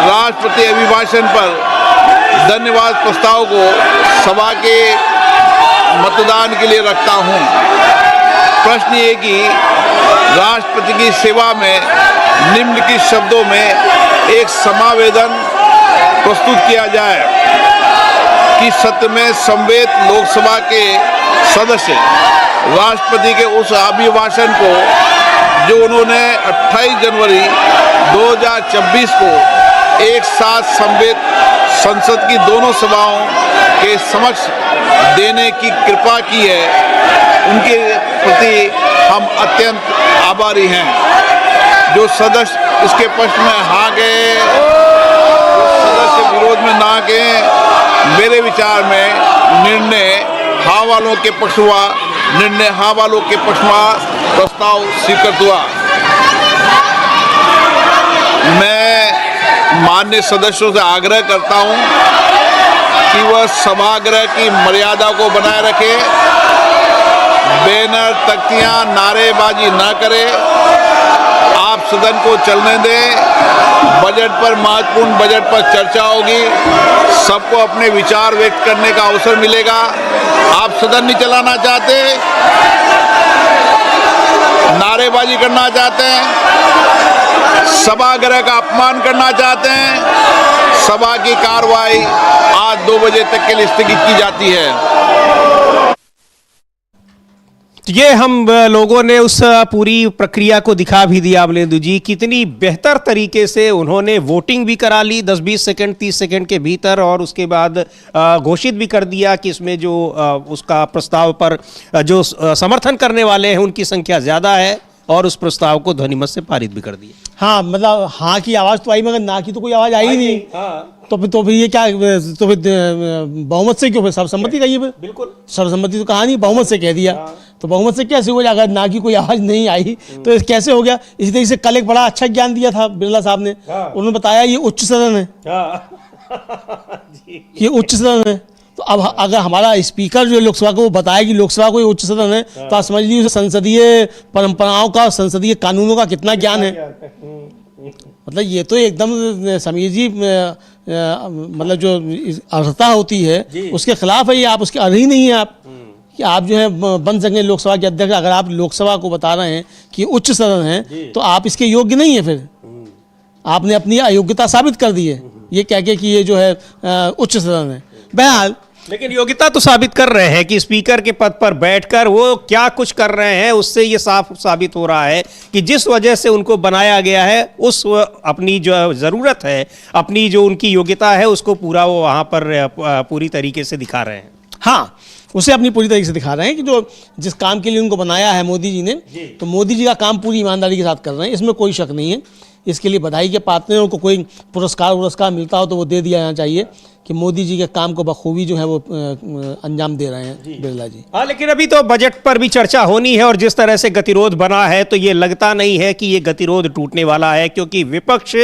राष्ट्रपति अभिभाषण पर धन्यवाद प्रस्ताव को सभा के मतदान के लिए रखता हूं। प्रश्न ये कि राष्ट्रपति की सेवा में निम्नलिखित शब्दों में एक समावेदन प्रस्तुत किया जाए कि सत्र में समवेत लोकसभा के सदस्य राष्ट्रपति के उस अभिभाषण को जो उन्होंने 28 जनवरी 2024 को एक साथ समवेत संसद की दोनों सभाओं के समक्ष देने की कृपा की है, उनके प्रति हम अत्यंत आभारी हैं। जो सदस्य इसके पक्ष में हाँ गए, सदस्य विरोध में ना गए, मेरे विचार में निर्णय हाँ वालों के पक्ष हुआ, निर्णय हाँ वालों के पक्ष हुआ, प्रस्ताव स्वीकृत हुआ। मैं माननीय सदस्यों से आग्रह करता हूं कि वह सभागृह की मर्यादा को बनाए रखे, बैनर, तख्तियां, नारेबाजी न करे, आप सदन को चलने दें। बजट पर, महत्वपूर्ण बजट पर चर्चा होगी, सबको अपने विचार व्यक्त करने का अवसर मिलेगा। आप सदन नहीं चलाना चाहते, नारेबाजी करना चाहते हैं, सभागृह का अपमान करना चाहते हैं, सभा की कार्रवाई आज 2 बजे तक के लिए स्थगित की जाती है।
ये हम लोगों ने उस पूरी प्रक्रिया को दिखा भी दिया अमलेंदु जी, कितनी बेहतर तरीके से उन्होंने वोटिंग भी करा ली 10-20 सेकंड 30 सेकंड के भीतर, और उसके बाद घोषित भी कर दिया कि इसमें जो उसका प्रस्ताव पर जो समर्थन करने वाले हैं उनकी संख्या ज़्यादा है, और उस प्रस्ताव को ध्वनिमत से पारित भी कर दिया।
हाँ, मतलब हाँ की आवाज़ तो आई, मगर ना की तो कोई आवाज़ आई नहीं। तो फिर ये क्या, तो फिर बहुमत से क्यों, फिर सर्वसम्मति कहिए, फिर बिल्कुल सर्वसम्मति तो कहा नहीं, बहुमत से कह दिया। तो बहुमत से कैसे हो जाएगा, ना की कोई आवाज़ नहीं आई तो कैसे हो गया। इसी तरीके से कल एक बड़ा अच्छा ज्ञान दिया था बिरला साहब ने, उन्होंने बताया ये उच्च सदन है, ये उच्च सदन है। तो अब अगर हमारा स्पीकर जो लोकसभा को वो बताया कि लोकसभा कोई उच्च सदन है, तो आप समझ लीजिए संसदीय परंपराओं का, संसदीय कानूनों का कितना ज्ञान है। मतलब ये तो एकदम समीर जी, मतलब जो अर्हता होती है उसके खिलाफ है ये। आप उसके अर्ह ही नहीं है आप कि आप जो है बन सकें लोकसभा के अध्यक्ष। अगर आप लोकसभा को बता रहे हैं कि उच्च सदन है, तो आप इसके योग्य नहीं है। फिर आपने अपनी अयोग्यता साबित कर दी है ये कह के कि ये जो है उच्च सदन है। बहरहाल,
लेकिन योग्यता तो साबित कर रहे हैं कि स्पीकर के पद पर बैठकर वो क्या कुछ कर रहे हैं, उससे ये साफ साबित हो रहा है कि जिस वजह से उनको बनाया गया है, उस अपनी जो ज़रूरत है, अपनी जो उनकी योग्यता है, उसको पूरा वो वहाँ पर पूरी तरीके से दिखा रहे हैं।
हाँ, उसे अपनी पूरी तरीके से दिखा रहे हैं कि जो जिस काम के लिए उनको बनाया है मोदी जी ने, तो मोदी जी का काम पूरी ईमानदारी के साथ कर रहे हैं, इसमें कोई शक नहीं है। इसके लिए बधाई के पात्र हैं। उनको कोई पुरस्कार मिलता हो तो वो दे दिया जाना चाहिए कि मोदी जी के काम को बखूबी जो है वो अंजाम दे रहे हैं बिरला जी।
हाँ, लेकिन अभी तो बजट पर भी चर्चा होनी है, और जिस तरह से गतिरोध बना है तो ये लगता नहीं है कि ये गतिरोध टूटने वाला है, क्योंकि विपक्ष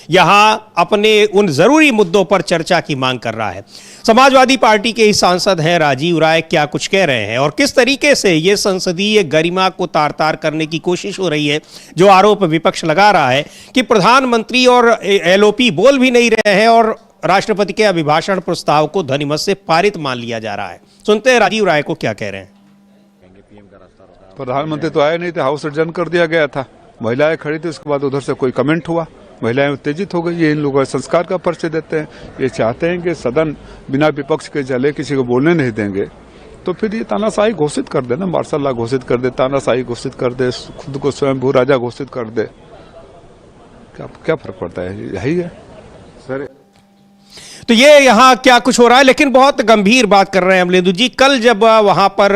यहाँ अपने उन जरूरी मुद्दों पर चर्चा की मांग कर रहा है। समाजवादी पार्टी के ही सांसद हैं राजीव राय, क्या कुछ कह रहे हैं और किस तरीके से ये संसदीय गरिमा को तार तार करने की कोशिश हो रही है। जो आरोप विपक्ष लगा रहा है कि प्रधानमंत्री और एलओपी बोल भी नहीं रहे हैं और राष्ट्रपति के अभिभाषण प्रस्ताव को ध्वनिमत से पारित मान लिया जा रहा है। सुनते हैं राजीव राय को क्या कह रहे हैं।
प्रधानमंत्री तो आए नहीं थे, हाउस एडजर्न कर दिया गया था, महिलाएं खड़ी थी, उसके बाद उधर से कोई कमेंट हुआ, महिलाएं उत्तेजित हो गई। ये इन लोगों का संस्कार का परिचय देते हैं। ये चाहते हैं कि सदन बिना विपक्ष के चले, किसी को बोलने नहीं देंगे, तो फिर ये तानाशाही घोषित कर दे ना, मार्शल लॉ घोषित कर दे, तानाशाही घोषित कर दे, खुद को स्वयंभू राजा घोषित कर दे, क्या फर्क पड़ता है, यही है सर।
तो ये यहाँ क्या कुछ हो रहा है, लेकिन बहुत गंभीर बात कर रहे हैं अमलेंदु जी। कल जब वहाँ पर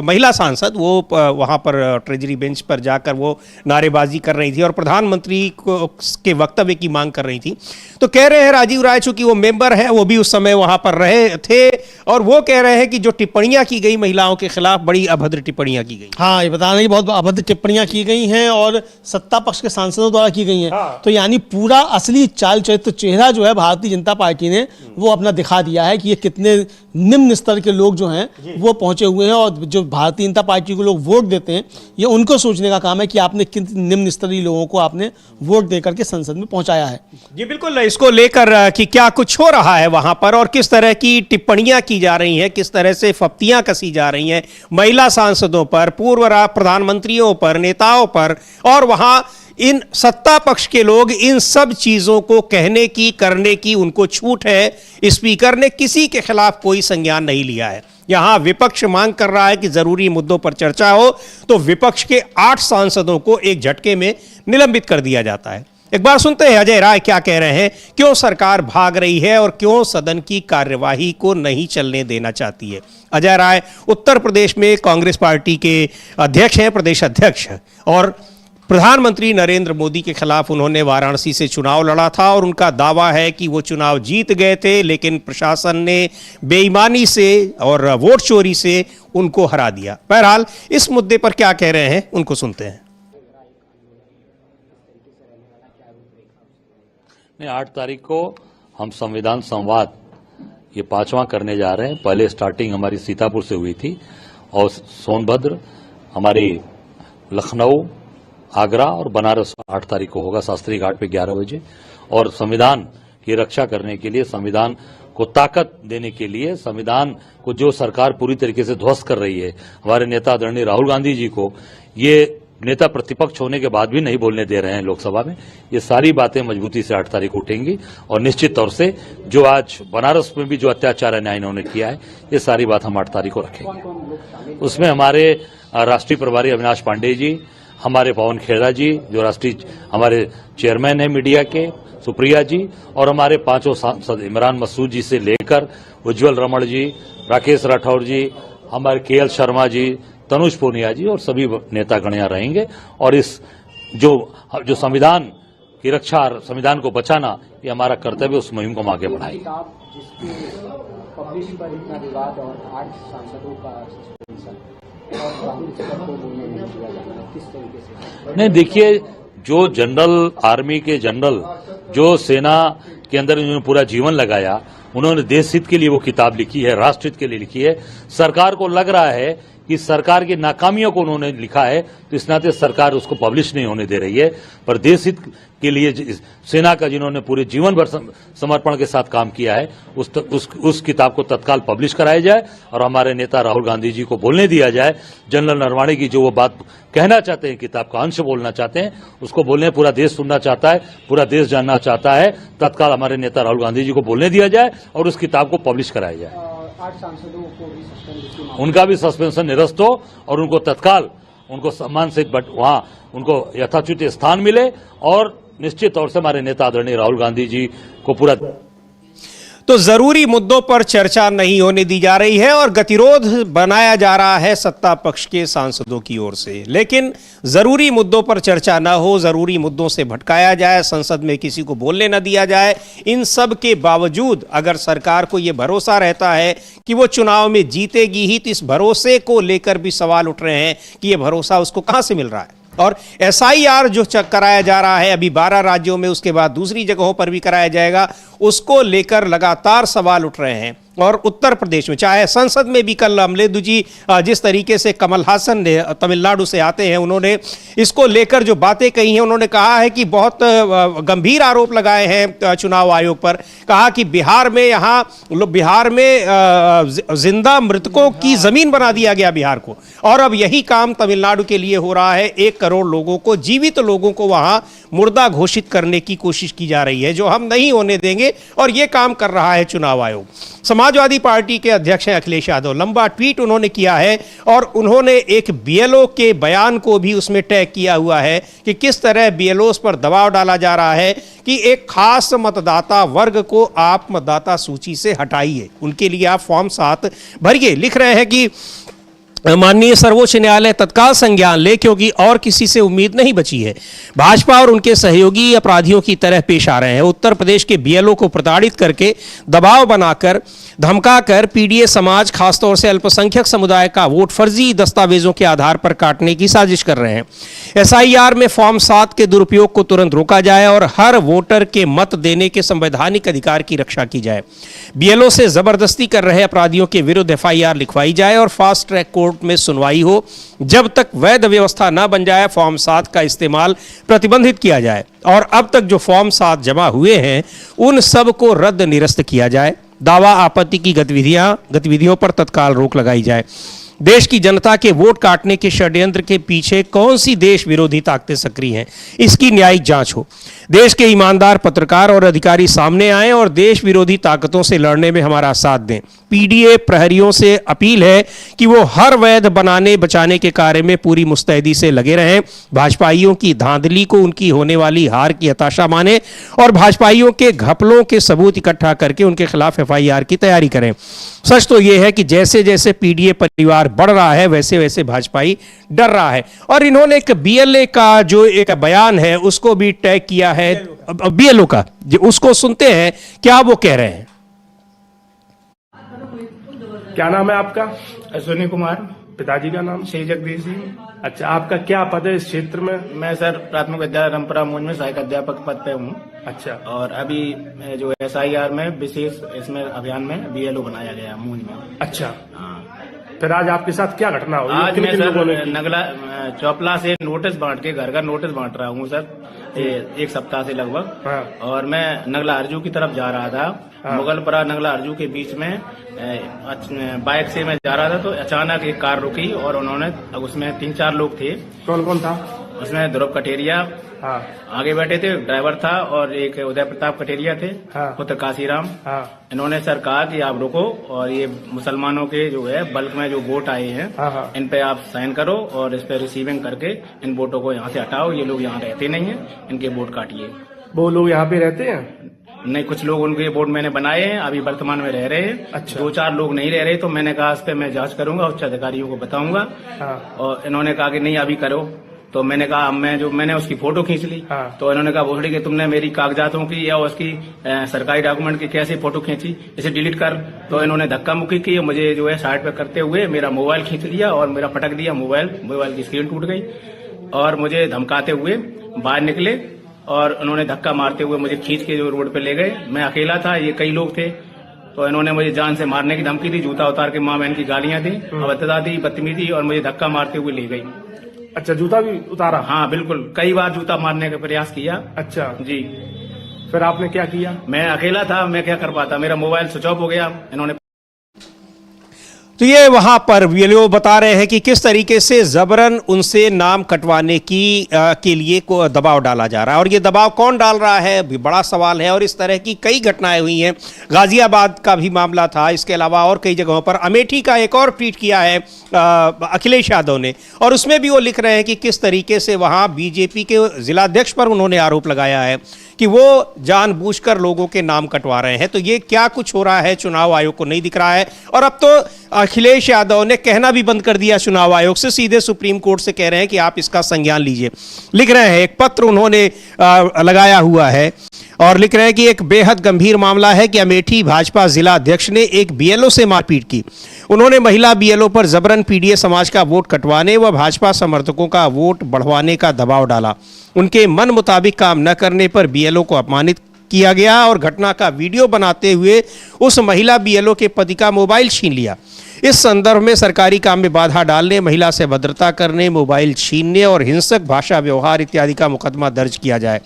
महिला सांसद वो वहाँ पर ट्रेजरी बेंच पर जाकर वो नारेबाजी कर रही थी और प्रधानमंत्री के वक्तव्य की मांग कर रही थी, तो कह रहे हैं राजीव राय, चूंकि वो मेंबर है, वो भी उस समय वहाँ पर रहे थे, और वो कह रहे हैं कि जो टिप्पणियाँ की गई महिलाओं के खिलाफ, बड़ी अभद्र टिप्पणियाँ की गई।
हाँ, ये बता रहे हैं कि बहुत अभद्र टिप्पणियाँ की गई हैं और सत्ता पक्ष के सांसदों द्वारा की गई हैं। हाँ। तो यानी पूरा असली चाल चरित्र चेहरा जो है भारतीय जनता पार्टी ने वो अपना दिखा दिया है कि ये कितने निम्न स्तर के लोग जो हैं वो पहुंचे हुए हैं, और जो भारतीय जनता पार्टी को लोग वोट देते हैं, ये उनको सोचने का काम है कि आपने किन निम्न स्तरीय लोगों को आपने वोट देकर के संसद में पहुंचाया है।
जी बिल्कुल, इसको लेकर कि क्या कुछ हो रहा है वहां पर और किस तरह की टिप्पणियां की जा रही हैं, किस तरह से फप्तियां कसी जा रही हैं महिला सांसदों पर, पूर्व प्रधानमंत्रियों पर, नेताओं पर, और वहां इन सत्ता पक्ष के लोग इन सब चीजों को कहने की, करने की उनको छूट है। स्पीकर ने किसी के खिलाफ कोई संज्ञान नहीं लिया है। यहां विपक्ष मांग कर रहा है कि जरूरी मुद्दों पर चर्चा हो, तो विपक्ष के 8 सांसदों को एक झटके में निलंबित कर दिया जाता है। एक बार सुनते हैं अजय राय क्या कह रहे हैं, क्यों सरकार भाग रही है और क्यों सदन की कार्यवाही को नहीं चलने देना चाहती है। अजय राय उत्तर प्रदेश में कांग्रेस पार्टी के अध्यक्ष हैं, प्रदेश अध्यक्ष, और प्रधानमंत्री नरेंद्र मोदी के खिलाफ उन्होंने वाराणसी से चुनाव लड़ा था और उनका दावा है कि वो चुनाव जीत गए थे, लेकिन प्रशासन ने बेईमानी से और वोट चोरी से उनको हरा दिया। बहरहाल इस मुद्दे पर क्या कह रहे हैं उनको सुनते हैं।
8 तारीख को हम संविधान संवाद ये 5वां करने जा रहे हैं। पहले स्टार्टिंग हमारी सीतापुर से हुई थी और सोनभद्र, हमारी लखनऊ, आगरा और बनारस 8 तारीख को होगा शास्त्री घाट पे 11 बजे। और संविधान की रक्षा करने के लिए, संविधान को ताकत देने के लिए, संविधान को जो सरकार पूरी तरीके से ध्वस्त कर रही है, हमारे नेता आदरणीय राहुल गांधी जी को ये नेता प्रतिपक्ष होने के बाद भी नहीं बोलने दे रहे हैं लोकसभा में, ये सारी बातें मजबूती से 8 तारीख उठेंगी। और निश्चित तौर से जो आज बनारस में भी जो अत्याचार अन्याय इन्होंने किया है, ये सारी बात हम 8 तारीख को रखेंगे। उसमें हमारे राष्ट्रीय प्रभारी अविनाश पांडे जी, हमारे पवन खेड़ा जी जो राष्ट्रीय हमारे चेयरमैन है मीडिया के, सुप्रिया जी, और हमारे 5 सांसद इमरान मसूद जी से लेकर उज्जवल रमण जी, राकेश राठौर जी, हमारे KL शर्मा जी, तनुज पूनिया जी और सभी नेतागण यहाँ रहेंगे। और इस जो संविधान की रक्षा, संविधान को बचाना, ये हमारा कर्तव्य, उस मुहिम को हम आगे बढ़ाएंगे। नहीं, देखिए, जो जनरल, आर्मी के जनरल जो सेना के अंदर उन्होंने पूरा जीवन लगाया, उन्होंने देश हित के लिए वो किताब लिखी है, राष्ट्र हित के लिए लिखी है। सरकार को लग रहा है कि सरकार की नाकामियों को उन्होंने लिखा है, तो इस नाते सरकार उसको पब्लिश नहीं होने दे रही है। पर देश हित के लिए सेना का जिन्होंने पूरे जीवन भर समर्पण के साथ काम किया है, उस किताब को तत्काल पब्लिश कराया जाए और हमारे नेता राहुल गांधी जी को बोलने दिया जाए। जनरल नरवाणे की जो वो बात कहना चाहते हैं, किताब का अंश बोलना चाहते हैं, उसको बोलने पूरा देश सुनना चाहता है, पूरा देश जानना चाहता है, तत्काल हमारे नेता राहुल गांधी जी को बोलने दिया जाए और उस किताब को पब्लिश कराया जाए।
8 सांसदों को भी सस्पेंड,
उनका भी सस्पेंशन निरस्त हो और उनको तत्काल, उनको सम्मान से वहां उनको यथाचित स्थान मिले और निश्चित तौर से हमारे नेता आदरणीय राहुल गांधी जी को पूरा।
तो जरूरी मुद्दों पर चर्चा नहीं होने दी जा रही है और गतिरोध बनाया जा रहा है सत्ता पक्ष के सांसदों की ओर से। लेकिन जरूरी मुद्दों पर चर्चा ना हो, जरूरी मुद्दों से भटकाया जाए, संसद में किसी को बोलने न दिया जाए, इन सब के बावजूद अगर सरकार को यह भरोसा रहता है कि वो चुनाव में जीतेगी ही, तो इस भरोसे को लेकर भी सवाल उठ रहे हैं कि यह भरोसा उसको कहां से मिल रहा है। और SIR जो कराया जा रहा है अभी 12 राज्यों में, उसके बाद दूसरी जगहों पर भी कराया जाएगा, उसको लेकर लगातार सवाल उठ रहे हैं। और उत्तर प्रदेश में, चाहे संसद में भी कल अमलेदु जी जिस तरीके से कमल हासन ने तमिलनाडु से आते हैं, उन्होंने इसको लेकर जो बातें कही हैं, उन्होंने कहा है कि बहुत गंभीर आरोप लगाए हैं चुनाव आयोग पर। कहा कि बिहार में जिंदा मृतकों की जमीन बना दिया गया बिहार को, और अब यही काम तमिलनाडु के लिए हो रहा है। 1 करोड़ लोगों को, जीवित लोगों को वहां मुर्दा घोषित करने की कोशिश की जा रही है, जो हम नहीं होने देंगे, और यह काम कर रहा है चुनाव आयोग। समाजवादी पार्टी के अध्यक्ष हैं अखिलेश यादव, लंबा ट्वीट उन्होंने किया है और उन्होंने एक BLO के बयान को भी उसमें टैग किया हुआ है कि किस तरह BLOs पर दबाव डाला जा रहा है कि एक खास मतदाता वर्ग को आप मतदाता सूची से हटाइए, उनके लिए आप फॉर्म 7 भरिए। लिख रहे हैं कि माननीय सर्वोच्च न्यायालय तत्काल संज्ञान ले, क्योंकि और किसी से उम्मीद नहीं बची है। भाजपा और उनके सहयोगी अपराधियों की तरह पेश आ रहे हैं। उत्तर प्रदेश के BLO को प्रताड़ित करके, दबाव बनाकर, धमकाकर PDA समाज, खासतौर से अल्पसंख्यक समुदाय का वोट फर्जी दस्तावेजों के आधार पर काटने की साजिश कर रहे हैं। SIR में फॉर्म 7 के दुरुपयोग को तुरंत रोका जाए और हर वोटर के मत देने के संवैधानिक अधिकार की रक्षा की जाए। BLO से जबरदस्ती कर रहे अपराधियों के विरुद्ध FIR लिखवाई जाए और फास्ट ट्रैक कोर्ट में सुनवाई हो। जब तक वैध व्यवस्था न बन जाए, फॉर्म 7 का इस्तेमाल प्रतिबंधित किया जाए और अब तक जो फॉर्म 7 जमा हुए हैं उन सब को रद्द निरस्त किया जाए। दावा आपत्ति की गतिविधियों पर तत्काल रोक लगाई जाए। देश की जनता के वोट काटने के षड्यंत्र के पीछे कौन सी देश विरोधी ताकतें सक्रिय हैं, इसकी न्यायिक जांच हो। देश के ईमानदार पत्रकार और अधिकारी सामने आएं और देश विरोधी ताकतों से लड़ने में हमारा साथ दें। पीडीए प्रहरियों से अपील है कि वो हर वैध बनाने बचाने के कार्य में पूरी मुस्तैदी से लगे रहें। भाजपाइयों की धांधली को उनकी होने वाली हार की हताशा माने और भाजपाइयों के घपलों के सबूत इकट्ठा करके उनके खिलाफ एफआईआर की तैयारी करें। सच तो यह है कि जैसे जैसे पीडीए परिवार बढ़ रहा है वैसे वैसे भाजपाई डर रहा है। और इन्होंने एक बीएलए का जो एक बयान है उसको भी टैग किया है, बीएलओ का, उसको सुनते हैं क्या वो कह रहे हैं।
क्या नाम है आपका? अश्विनी कुमार। पिताजी का नाम? श्री जगदीश सिंह। अच्छा, आपका क्या पद है इस क्षेत्र में? मैं सर प्राथमिक विद्यालय रामपुरा मौज में सहायक अध्यापक पद पे हूँ। अच्छा। और अभी जो एसआईआर में विशेष इसमें अभियान में बीएलओ बनाया गया मौज में। अच्छा। हाँ। फिर आज आपके साथ क्या घटना हुई? आज मैं सर नगला चौपला से नोटिस बांट के घर नोटिस बांट रहा हूँ सर, एक सप्ताह से लगभग। हाँ। और मैं नगला अर्जू की तरफ जा रहा था। हाँ। मुगलपरा नगला अर्जू के बीच में बाइक से मैं जा रहा था तो अचानक एक कार रुकी और उन्होंने, उसमें 3-4 लोग थे। कौन कौन था उसमें? ध्रुव कटेरिया हाँ। आगे बैठे थे, ड्राइवर था, और एक उदय प्रताप कटेरिया थे। हाँ। पुत्र काशीराम। हाँ। इन्होंने सर कहा कि आप रुको और ये मुसलमानों के जो है बल्क में जो वोट आए हैं, हाँ, इन पे आप साइन करो और इस पे रिसीविंग करके इन वोटों को यहाँ से हटाओ। ये लोग यहाँ रहते नहीं है, इनके वोट काटिए। वो लोग यहाँ पे रहते हैं? नहीं, कुछ लोग उनके वोट मैंने बनाए हैं, अभी वर्तमान में रह रहे हैं। अच्छा। 2-4 लोग नहीं रह रहे, तो मैंने कहा इस पे मैं जांच करूंगा, उच्च अधिकारियों को बताऊंगा। हाँ। और इन्होंने कहा कि नहीं अभी करो, तो मैंने कहा मैंने उसकी फोटो खींच ली। हाँ। तो इन्होंने कहा भोसड़ी कि तुमने मेरी कागजातों की या उसकी सरकारी डॉक्यूमेंट की कैसे फोटो खींची, इसे डिलीट कर। तो इन्होंने धक्का मुक्की की, मुझे जो है साइड पे करते हुए मेरा मोबाइल खींच लिया और मेरा पटक दिया। मोबाइल की स्क्रीन टूट गई और मुझे धमकाते हुए बाहर निकले और उन्होंने धक्का मारते हुए मुझे खींच के जो रोड पे ले गए। मैं अकेला था, ये कई लोग थे, तो इन्होंने मुझे जान से मारने की धमकी दी, जूता उतार के माँ बहन की गालियां दी, अभद्रता दी, बदतमीजी, और मुझे धक्का मारते हुए ले गई। अच्छा, जूता भी उतारा? हाँ बिल्कुल, कई बार जूता मारने का प्रयास किया। अच्छा जी। फिर आपने क्या किया? मैं अकेला था, मैं क्या कर पाता, मेरा मोबाइल स्विच ऑफ हो गया। इन्होंने
तो ये वहां पर वीडियो बता रहे हैं कि किस तरीके से जबरन उनसे नाम कटवाने के लिए को दबाव डाला जा रहा है, और ये दबाव कौन डाल रहा है भी बड़ा सवाल है। और इस तरह की कई घटनाएं हुई हैं, गाजियाबाद का भी मामला था, इसके अलावा और कई जगहों पर। अमेठी का एक और ट्वीट किया है अखिलेश यादव ने, और उसमें भी वो लिख रहे हैं कि किस तरीके से वहां बीजेपी के जिलाध्यक्ष पर उन्होंने आरोप लगाया है कि वो जानबूझकर लोगों के नाम कटवा रहे हैं। तो ये क्या कुछ हो रहा है चुनाव आयोग को नहीं दिख रहा है। और अब तो अखिलेश यादव ने कहना भी बंद कर दिया चुनाव आयोग से, सीधे सुप्रीम कोर्ट से कह रहे हैं कि आप इसका संज्ञान लीजिए। लिख रहे हैं, एक पत्र उन्होंने लगाया हुआ है और लिख रहे हैं कि एक बेहद गंभीर मामला है कि अमेठी भाजपा जिला अध्यक्ष ने एक बीएलओ से मारपीट की। उन्होंने महिला बीएलओ पर जबरन पीडीए समाज का वोट कटवाने व भाजपा समर्थकों का वोट बढ़वाने का दबाव डाला। उनके मन मुताबिक काम न करने पर बीएलओ को अपमानित किया गया और घटना का वीडियो बनाते हुए उस महिला बीएलओ के पति का मोबाइल छीन लिया। इस संदर्भ में सरकारी काम में बाधा डालने, महिला से अभद्रता करने, मोबाइल छीनने और हिंसक भाषा व्यवहार इत्यादि का मुकदमा दर्ज किया जाए,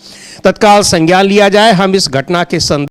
तत्काल संज्ञान लिया जाए। हम इस घटना के